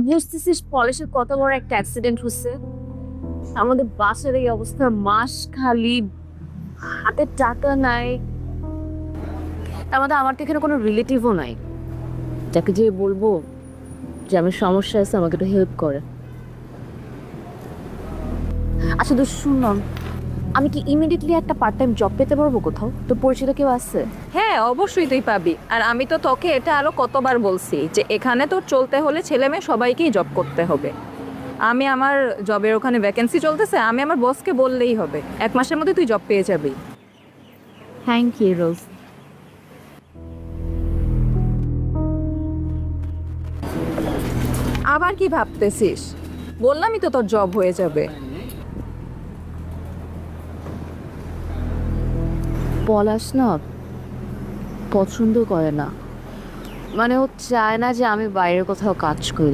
বুঝতেছিস পলিশের কত বড় একটা অ্যাক্সিডেন্ট হচ্ছে। আমাদের বাসার এই অবস্থা, মাস খালি, হাতে টাকা নাই। তার মধ্যে আমার তো এখানে কোনো রিলেটিভও নাই যাকে যে বলবো যে আমি সমস্যা আছে, আমাকে একটু হেল্প করে। আচ্ছা তো শুনলাম, আমি কি ইমিডিয়েটলি একটা পার্ট টাইম জব পেতে পারবো কোথাও? তো পরিচিত কেউ আছে? হ্যাঁ, অবশ্যই তুই পাবি। আর আমি তো তোকে এটা আরো কতবার বলছি যে এখানে তোর চলতে হলে ছেলে মেয়ে সবাইকেই জব করতে হবে। আমি আমার জবের ওখানে ভ্যাকেন্সি চলতেছে, আমি আমার বসকে বললেই হবে, 1 মাসের মধ্যে তুই জব পেয়ে যাবি। থ্যাংক ইউ রোজ। আবার কি ভাবতেছিস? বললামই তো তোর জব হয়ে যাবে। পলাশ না পছন্দ করে না, মানে ও চায় না যে আমি বাইরের কোথাও কাজ করি।